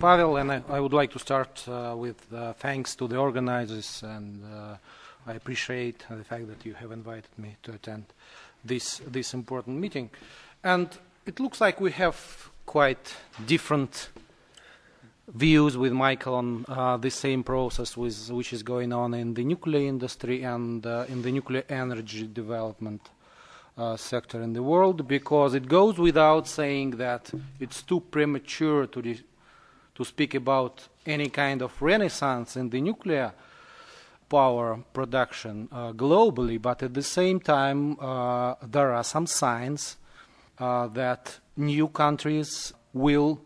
Pavel, and I would like to start with thanks to the organizers, and I appreciate the fact that you have invited me to attend this important meeting. And it looks like we have quite different views with Michael on the same process which is going on in the nuclear industry and in the nuclear energy development sector in the world, because it goes without saying that it's too premature to speak about any kind of renaissance in the nuclear power production globally, but at the same time there are some signs that newcomers will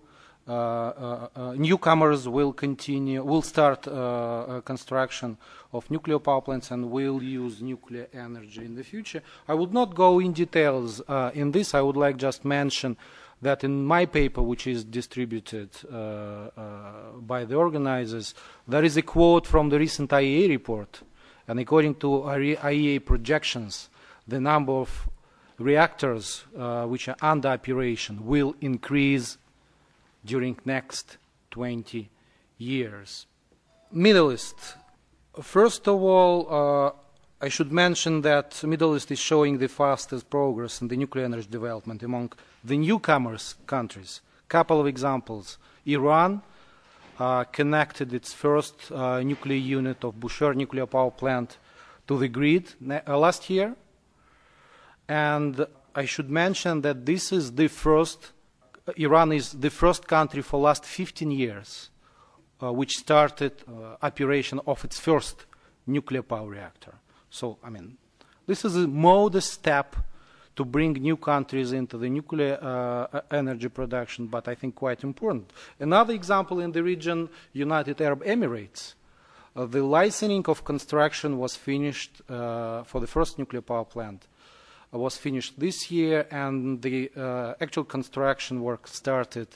start construction of nuclear power plants and will use nuclear energy in the future. I would not go in details in this. I would like just mention that in my paper, which is distributed by the organizers, there is a quote from the recent IEA report, and according to IEA projections, the number of reactors which are under operation will increase during next 20 years. Middle East. First of all, I should mention that Middle East is showing the fastest progress in the nuclear energy development among the newcomers countries. Couple of examples. Iran connected its first nuclear unit of Bushehr nuclear power plant to the grid last year. And I should mention that this is the first, Iran is the first country for last 15 years which started operation of its first nuclear power reactor. So, I mean, this is a modest step to bring new countries into the nuclear energy production, but I think quite important. Another example in the region, United Arab Emirates. The licensing of construction was finished for the first nuclear power plant. Was finished this year, and the actual construction work started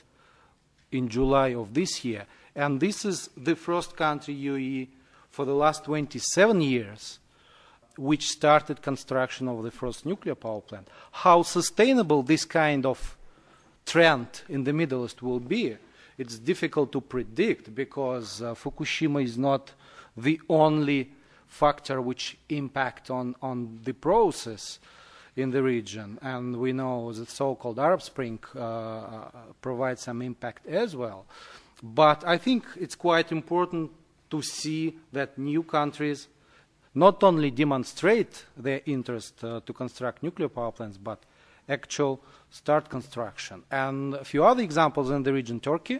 in July of this year. And this is the first country, UAE, for the last 27 years, which started construction of the first nuclear power plant. How sustainable this kind of trend in the Middle East will be, it's difficult to predict, because Fukushima is not the only factor which impact on the process in the region, and we know the so-called Arab Spring provides some impact as well. But I think it's quite important to see that new countries not only demonstrate their interest to construct nuclear power plants, but actual start construction. And a few other examples in the region, Turkey.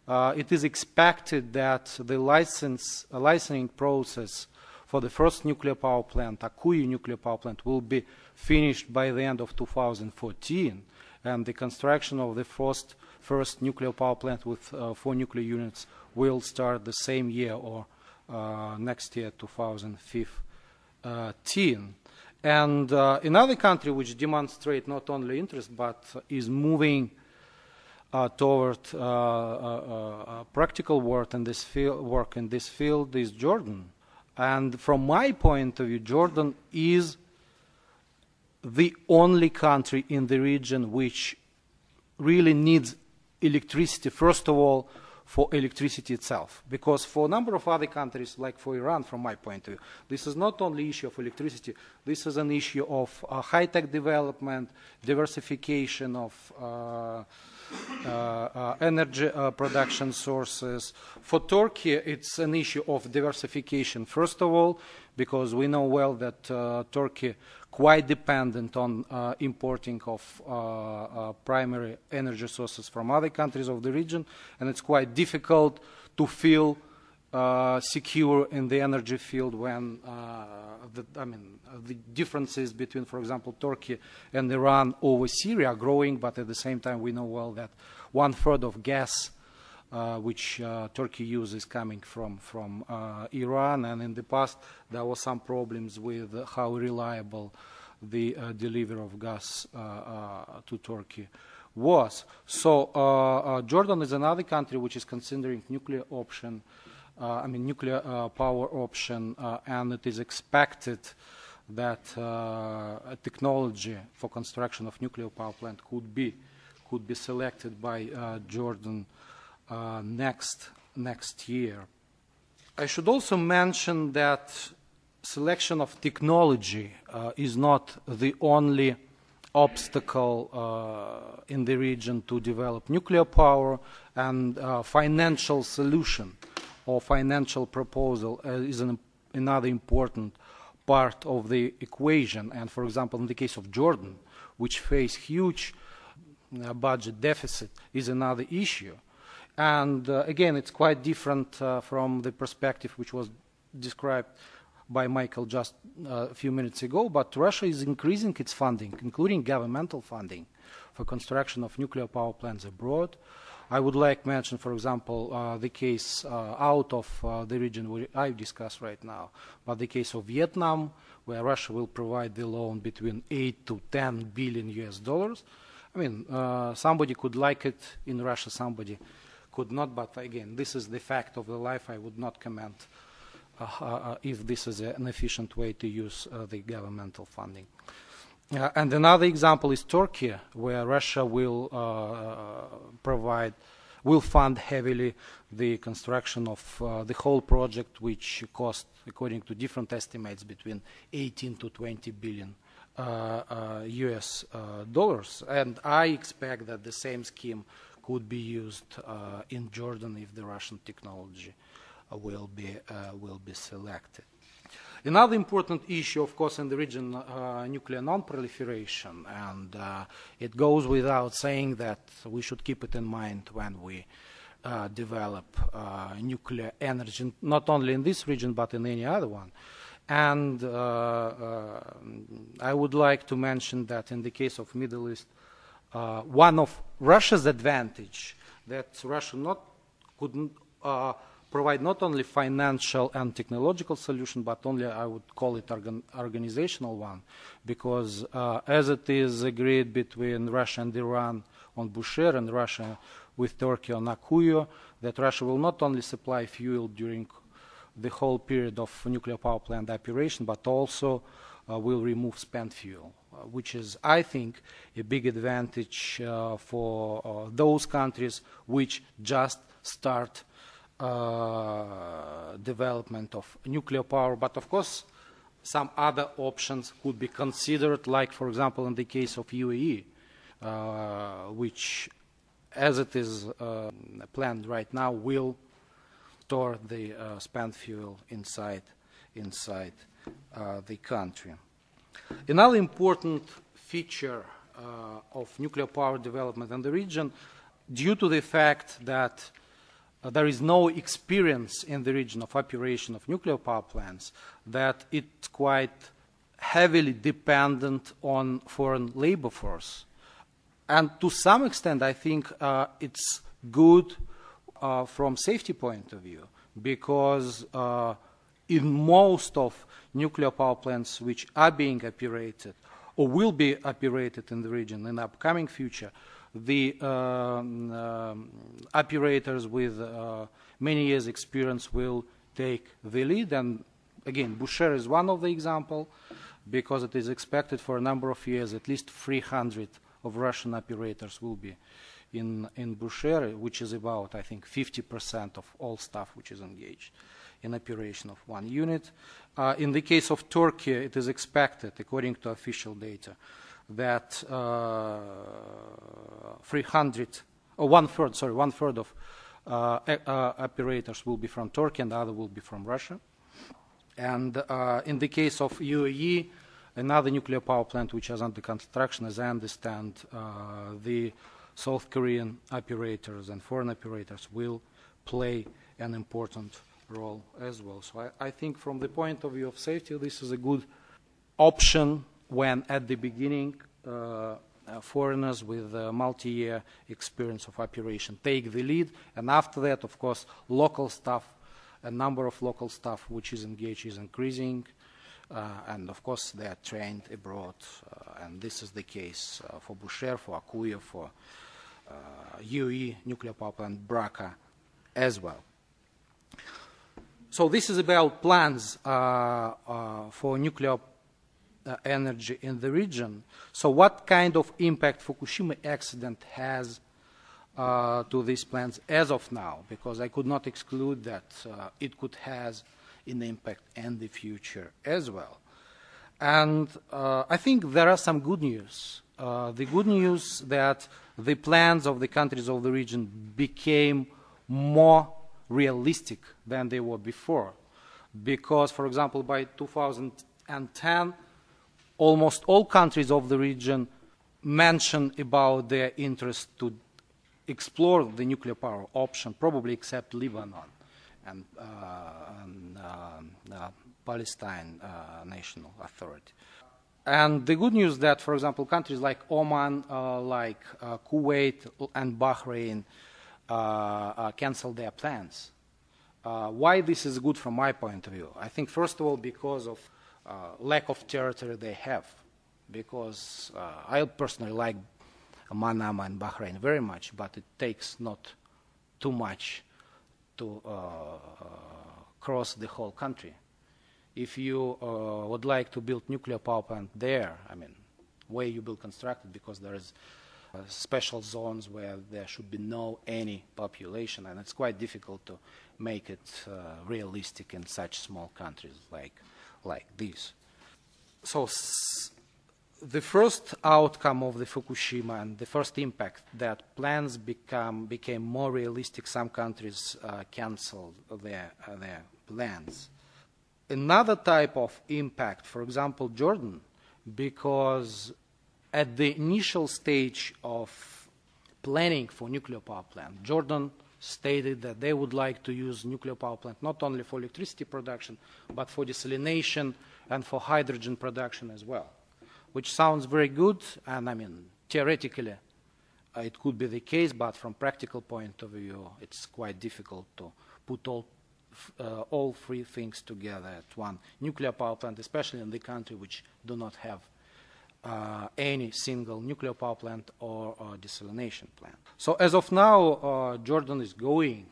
It is expected that the licensing process for the first nuclear power plant, Akuyu nuclear power plant, will be finished by the end of 2014, and the construction of the first nuclear power plant with 4 nuclear units will start the same year, or next year, 2015. And another country which demonstrates not only interest but is moving toward practical work in this field is Jordan. And from my point of view, Jordan is the only country in the region which really needs electricity, first of all, for electricity itself. Because for a number of other countries, like for Iran, from my point of view, this is not only an issue of electricity, this is an issue of high-tech development, diversification of energy production sources. For Turkey, it's an issue of diversification, first of all, because we know well that Turkey quite dependent on importing of primary energy sources from other countries of the region, and it's quite difficult to feel secure in the energy field when the differences between, for example, Turkey and Iran over Syria are growing, but at the same time we know well that 1/3 of gas which Turkey uses coming from Iran, and in the past there were some problems with how reliable the delivery of gas to Turkey was. So Jordan is another country which is considering nuclear option, nuclear power option, and it is expected that a technology for construction of nuclear power plant could be selected by Jordan next year. I should also mention that selection of technology is not the only obstacle in the region to develop nuclear power, and financial solution or financial proposal is another important part of the equation. And for example, in the case of Jordan, which face huge budget deficit, is another issue. And again, it's quite different from the perspective which was described by Michael just a few minutes ago, but Russia is increasing its funding, including governmental funding, for construction of nuclear power plants abroad. I would like to mention, for example, the case out of the region where I discuss right now, but the case of Vietnam, where Russia will provide the loan between 8 to 10 billion US dollars. I mean, somebody could like it in Russia, somebody could not, but again, this is the fact of the life. I would not comment if this is an efficient way to use the governmental funding. And another example is Turkey, where Russia will fund heavily the construction of the whole project, which cost, according to different estimates, between 18 to 20 billion US dollars. And I expect that the same scheme could be used in Jordan if the Russian technology will be selected. Another important issue, of course, in the region, nuclear non-proliferation, and it goes without saying that we should keep it in mind when we develop nuclear energy, not only in this region but in any other one. And I would like to mention that in the case of Middle East, one of Russia's advantage that Russia couldn't provide not only financial and technological solution, but only, I would call it, organizational one, because as it is agreed between Russia and Iran on Bushehr and Russia with Turkey on Akuyu, that Russia will not only supply fuel during the whole period of nuclear power plant operation, but also will remove spent fuel, which is, I think, a big advantage for those countries which just start development of nuclear power. But of course, some other options could be considered, like, for example, in the case of UAE, which, as it is planned right now, will store the spent fuel inside the country. Another important feature of nuclear power development in the region, due to the fact that there is no experience in the region of operation of nuclear power plants, that it's quite heavily dependent on foreign labor force. And to some extent, I think it's good from safety point of view, because in most of nuclear power plants which are being operated or will be operated in the region in the upcoming future, the operators with many years' experience will take the lead. And again, Bushehr is one of the examples, because it is expected for a number of years at least 300 of Russian operators will be in Bushehr, which is about, I think, 50% of all staff which is engaged in operation of one unit. In the case of Turkey, it is expected, according to official data, that one third of operators will be from Turkey and the other will be from Russia. And in the case of UAE, another nuclear power plant which is under construction, as I understand, the South Korean operators and foreign operators will play an important role as well. So I think from the point of view of safety, this is a good option when at the beginning foreigners with multi-year experience of operation take the lead, and after that, of course, local staff, a number of local staff which is engaged is increasing, and of course they are trained abroad, and this is the case for Bushehr, for Akuyu, for UAE nuclear power plant Braka as well. So this is about plans for nuclear energy in the region. So what kind of impact Fukushima accident has to these plans as of now, because I could not exclude that it could have an impact in the future as well. And I think there are some good news. The good news that the plans of the countries of the region became more realistic than they were before. Because, for example, by 2010, almost all countries of the region mentioned about their interest to explore the nuclear power option, probably except Lebanon and Palestine National Authority. And the good news that, for example, countries like Oman, like Kuwait and Bahrain canceled their plans. Why this is good from my point of view? I think, first of all, because of lack of territory they have. Because I personally like Manama and Bahrain very much, but it takes not too much to cross the whole country. If you would like to build nuclear power plant there, I mean, where you will construct it, because there is special zones where there should be no any population, and it's quite difficult to make it realistic in such small countries like this. So the first outcome of the Fukushima and the first impact that plans became more realistic, some countries canceled their plans. Another type of impact, for example, Jordan, because at the initial stage of planning for nuclear power plant, Jordan stated that they would like to use nuclear power plant not only for electricity production, but for desalination and for hydrogen production as well, which sounds very good, and I mean, theoretically, it could be the case, but from practical point of view, it's quite difficult to put all three things together at one nuclear power plant, especially in the country which do not have any single nuclear power plant or desalination plant. So as of now, Jordan is going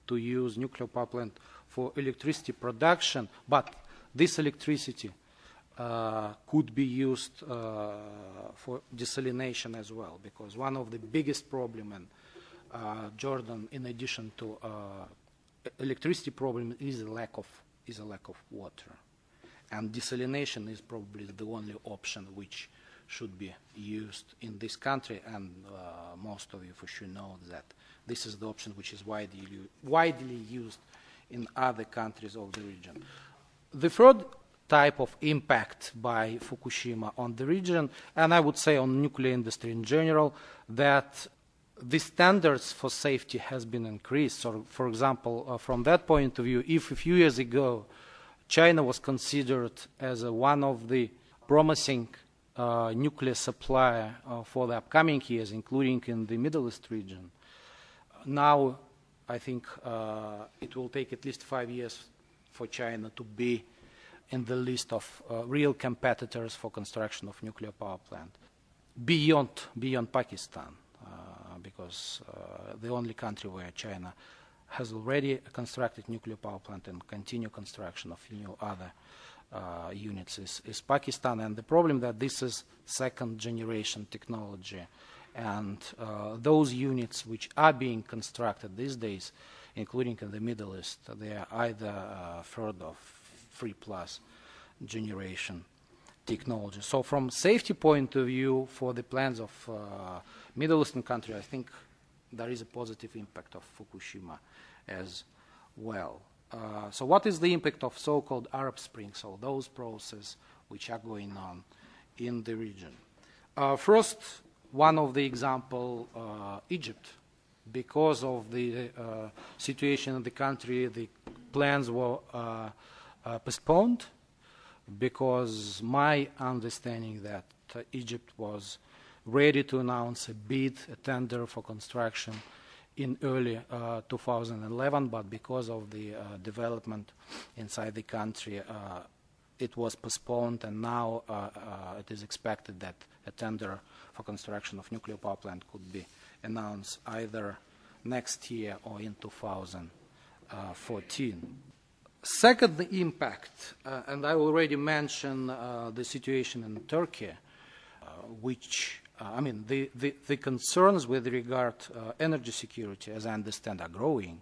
to use nuclear power plant for electricity production, but this electricity could be used for desalination as well, because one of the biggest problems in Jordan, in addition to electricity problem, is a lack of water, and desalination is probably the only option which should be used in this country, and most of you for sure know that this is the option which is widely used in other countries of the region. The third type of impact by Fukushima on the region, and I would say on nuclear industry in general, that the standards for safety has been increased. So, for example, from that point of view, if a few years ago China was considered as one of the promising nuclear supplier for the upcoming years, including in the Middle East region, now I think it will take at least 5 years for China to be in the list of real competitors for construction of nuclear power plant, beyond Pakistan, because the only country where China has already constructed nuclear power plant and continue construction of new other units is Pakistan. And the problem that this is second generation technology, and those units which are being constructed these days, including in the Middle East, they are either third or 3+ generation technology. So from safety point of view, for the plans of Middle Eastern country, I think there is a positive impact of Fukushima as well. So what is the impact of so-called Arab Spring, so those processes which are going on in the region? First, one of the example, Egypt. Because of the situation in the country, the plans were postponed, because my understanding that Egypt was ready to announce a tender for construction in early 2011, but because of the development inside the country, it was postponed, and now it is expected that a tender for construction of nuclear power plant could be announced either next year or in 2014. Second impact, and I already mentioned the situation in Turkey, which I mean, the concerns with regard energy security, as I understand, are growing,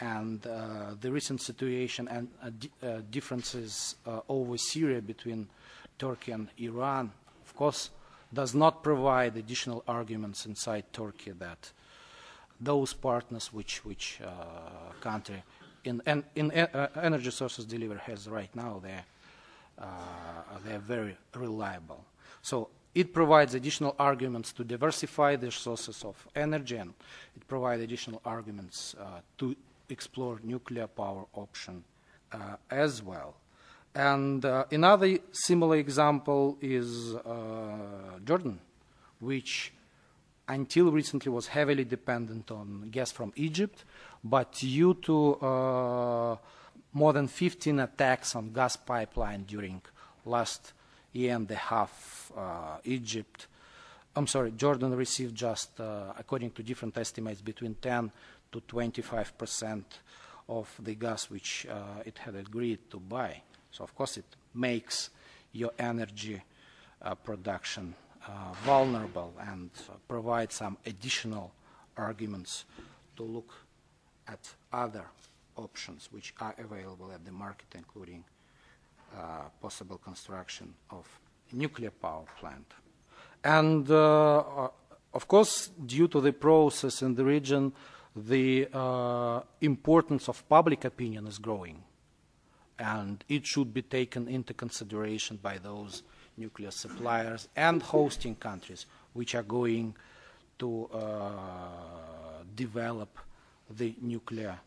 and the recent situation and differences over Syria between Turkey and Iran, of course, does not provide additional arguments inside Turkey that those partners which country in energy sources delivery has right now, they're very reliable. So it provides additional arguments to diversify the sources of energy, and it provides additional arguments to explore nuclear power option as well. And another similar example is Jordan, which until recently was heavily dependent on gas from Egypt, but due to more than 15 attacks on gas pipeline during last year and a half, Jordan received just, according to different estimates, between 10 to 25% of the gas which it had agreed to buy. So, of course, it makes your energy production vulnerable and provides some additional arguments to look at other options which are available at the market, including possible construction of a nuclear power plant. And, of course, due to the process in the region, the importance of public opinion is growing, and it should be taken into consideration by those nuclear suppliers and hosting countries which are going to develop the nuclear.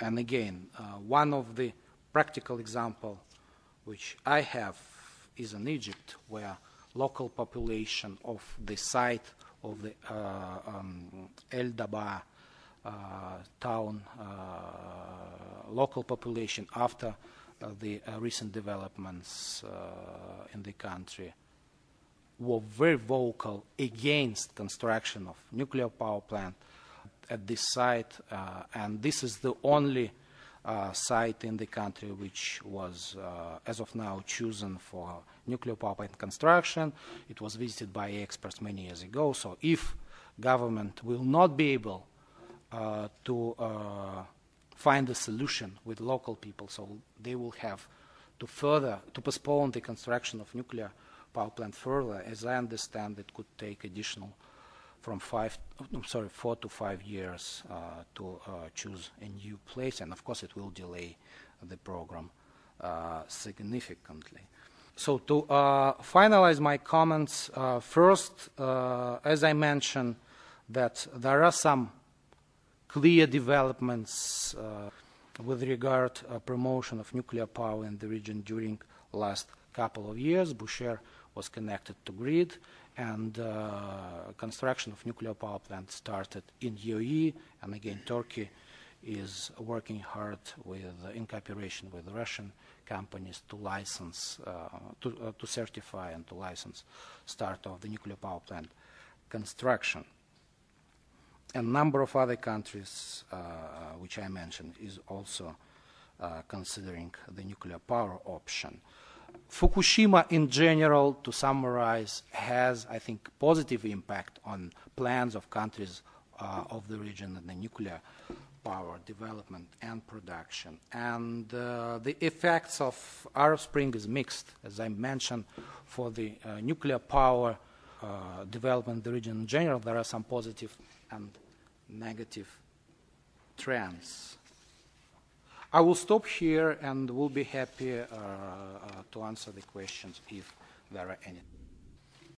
And again, one of the practical example which I have is in Egypt, where local population of the site of the El Daba town, local population after the recent developments in the country were very vocal against construction of nuclear power plant at this site, and this is the only site in the country which was, as of now, chosen for nuclear power plant construction. It was visited by experts many years ago, so if government will not be able to find a solution with local people, so they will have to postpone the construction of nuclear power plant further. As I understand, it could take additional from 4 to 5 years to choose a new place, and of course it will delay the program significantly. So to finalize my comments, first, as I mentioned, that there are some clear developments with regard promotion of nuclear power in the region during last couple of years. Bushehr was connected to grid, and construction of nuclear power plant started in UAE, and again Turkey is working hard in cooperation with Russian companies to license, to certify and to license start of the nuclear power plant construction. A number of other countries, which I mentioned, is also considering the nuclear power option. Fukushima, in general, to summarize, has, I think, positive impact on plans of countries of the region and the nuclear power development and production. And the effects of Arab Spring is mixed. As I mentioned, for the nuclear power development in the region in general, there are some positive and negative trends. I will stop here and will be happy to answer the questions if there are any.